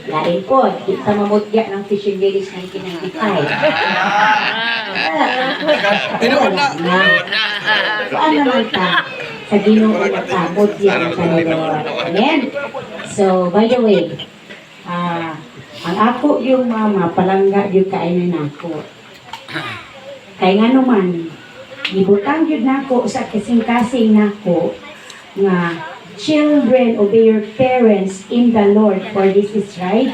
Lain po, kita mamutya ng fishing village ng kinangitay. Tinuod na. Kuan naman ka, sa Ginoo na ka, mutya ng kanila. Amen? So, by the way, ang ako yung mama, palangga yung kainan ako. Kaya nga naman, ibutang yun nako sa kasing-kasing nako nga children obey your parents in the Lord for this is right.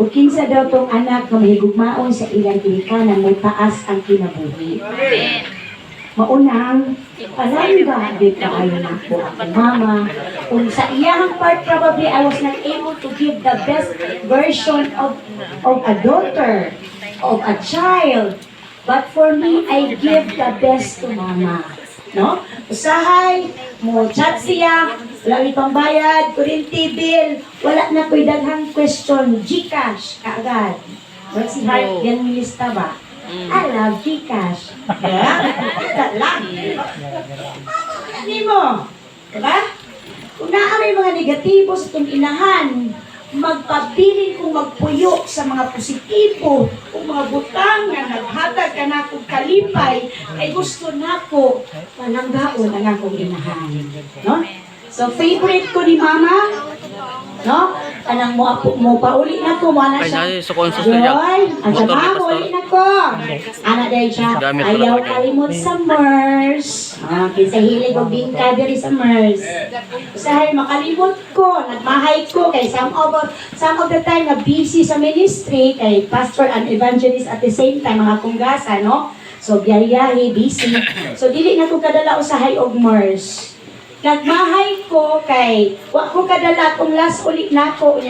O kinsa daw tong anak nga mahigugmaon sa ilang ginikanan mo taas ang kinabuhi. Maunang palangga di kaayo nako ang mama. Kung sa iyang part probably I was not able to give the best version of a daughter, of a child. But for me, I give the best to mama. No? Usahay, mo chat siya, wala ipang bayad, kuryente bill, wala na ko'y daghang question, Gcash, kaagad. Wala si Heart, yan yung lista ba? I love Gcash. Ito lang. Hindi mo. Diba? Kung naamay mga negatibo sa itong inahan, magpabilin kung magpuyo sa mga positibo kung mga butang nga naghatag ka na akong kalipay ay gusto na ko palanggaon ang akong inahan. No? So, favorite ko ni mama, no? Anang mo pauli na ko, mo na siya. Joy, ang sama mo, uli na ko. Anak dahil siya, ayaw kalimot sa MERS. Kinsa hilig o bingka diri sa MERS. Usahay, makalimot ko, nagmahay ko, kay some of the time na busy sa ministry, kay pastor and evangelist at the same time, mga kunggasa, no? So, biyahe, busy. So, dili na ko kadala usahay og MERS. Nagmahay ko kay wa ko kadala kung last ulit na ko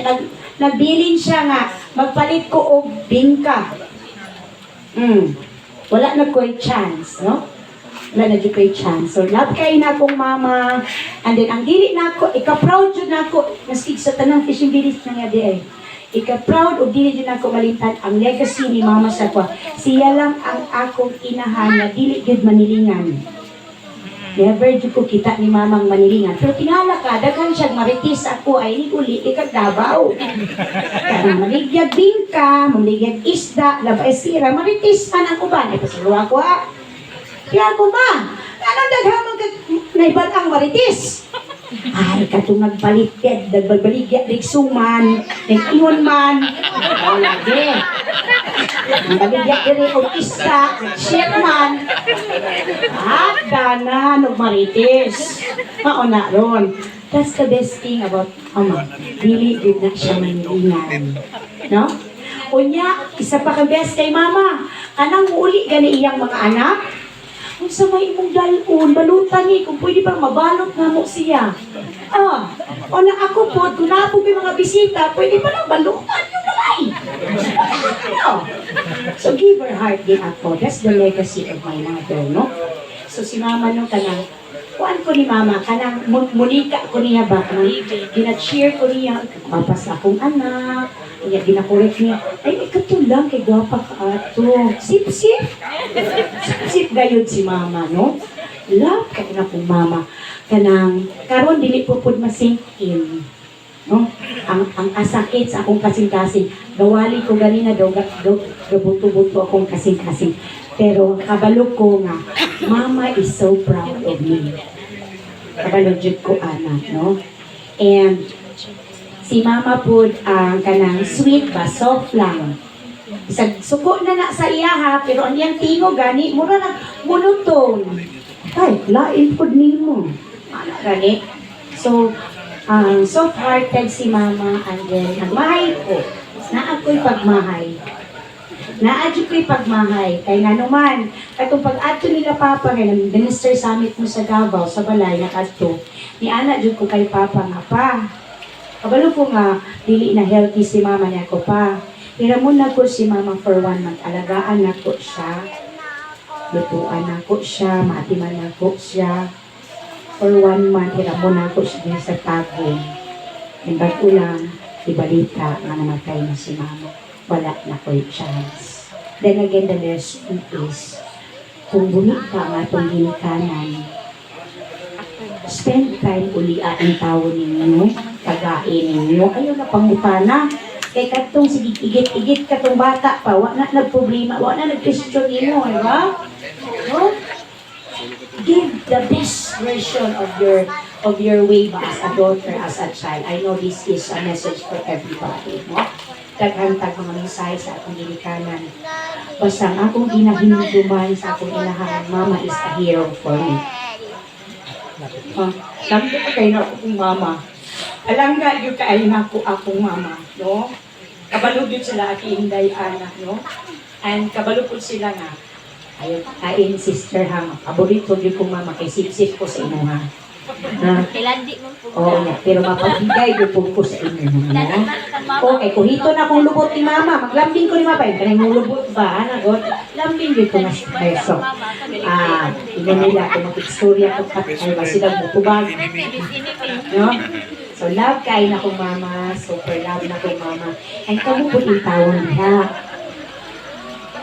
nagbilin siya nga magpalit ko og bingka. Wala na ko'y chance, no? Wala na ko'y chance. So love kay na akong mama, and then ang dili na ko, ika-proud jud na ko maski sa tanang fishing village na nga di ay. Ika-proud o dili jud na ko malimtan ang legacy ni mama sa ko. Siya lang ang akong inahan na dili jud manilingan. Never jud ko kita ni mamang manilingan. Pero tinala ka, daghan siya maritis ako ay uli ikagdabaw. Kaya maligyag bingka, maligyag isda, labay sira, maritis man ang uban. Ay pasaluwa ko ha. Kaya ko ma, anong daghan mo naibat ang maritis? Ay, katong nagbaliktad, nagbaligya, nagsuman, nag-ingon man. O, lagi. Nagbaligya diri o isa, nag-share man. At gana, nagmaritis. Mauna ron. That's the best thing about Ama. Dili, did na siya manilingan. No? Unya, isa pa ka best kay Mama. Anang uli gani iyang mga anak? Kung sa may imong dalon, balutan ni, kung pwede pa mabalot na mo siya. O na ako po, kung na po may mga bisita, pwede pa lang balutan yung balay. No. So give her heart din ako. That's the legacy of my mother, no? So si Mama no, kanang, kuan ko ni Mama, kanang munika ko niya ba, kanang gina-cheer ko niya, papas akong anak, kaya ginakorek niya, ay ikatulang kay gwapa ka ato. Sip-sip. Sip-sip gayod si Mama, no? Love ka na kong Mama. Kanang, karon dili po pud masingkin. No? Ang asakit sa akong kasing-kasing. Gawali ko ganina daw, gabuto-buto akong kasing-kasing. Pero kabalo ko nga, Mama is so proud of me. Kabalo jud ko anak, no? And si Mama po ang kanang sweet ba, soft lang. Isang suko na sa iya ha, pero ang iyang tingo gani, mura na monotone. Ay, lain po nimo. Ano gani? So, soft-hearted si Mama, and then nagmahay ko. Na ako'y pagmahay. Naadyo ko'y pagmahay. Kaya nga naman, katong pag-ato nila Papa, kaya minister summit mo sa Davao, sa Balay, nakato, ni Ana, dyan ko kay Papa nga pa. Kabalo ko nga, dili na healthy si Mama niya ko pa. Hiramon na ko si Mama for 1 month. Alagaan na ko siya. Lutuan na ko siya. Maatiman na ko siya. For 1 month, hiramon na ko siya sa tago. And bago lang, ibalita nga namatay na si Mama. Wala na ko yung chance. Then again, the lesson is, kung bumita nga itong ginikanan, spend time ulia ang tao ninyo, kagain ninyo, ayaw na pangutana. Kay katong sige igit-igit katong bata pa, wa na nagproblema, wa na nag-question nimo, di ba? No? Give the best version of your way ba as a daughter, as a child. I know this is a message for everybody, no? Taghantag mga mensahe sa akong ginikanan. Basta ang akong ginahinduman sa akong inahan, mama is a hero for me. Sabi ko kayo na akong mama. Alam nga yung kayo na ako akong mama, no? Kabalo din sila at Inday anak, no? And kabalo po sila nga. Ayun, kain sister ha, paborito din kong mama, kay sip-sip ko sa ino ha. Kilandi mo po. Oo nga, pero mapagbigay din ko sa inyo. No? Okay, kung hito na kung lubot ni mama, maglambing ko ni mama, kanang lubot ba, nagot, lambing din ko na sa peso. Ino nila, kung mag-istorya ko pa, ay ba sila bukubag. No? So, love kain na kong mama, super love na kong mama. And kamo po yung tawon niya.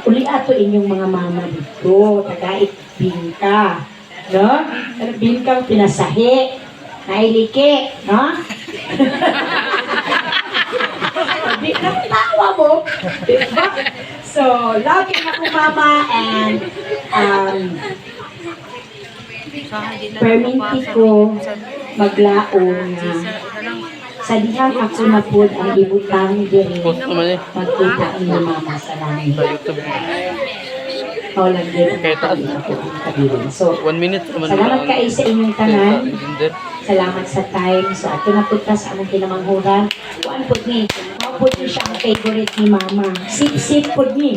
Uli ato inyong mga mama dito, tagait bingka. No? Bingkang pinasahi, nailiki, no? Di na tawa mo. Diba? So, love na kong mama and perminti ko maglaong na sa dihang ako na po ang ibutang diri magkita ni mama sa langit. Lang din ako ang kabilin. So, 1 minute naman. salamat kayo sa inyong tanan. Salamat sa time. So, ato na punta sa among kinamanghuran. Kuan po ni. Mao po siya ang favorite ni mama. Sip-sip po ni.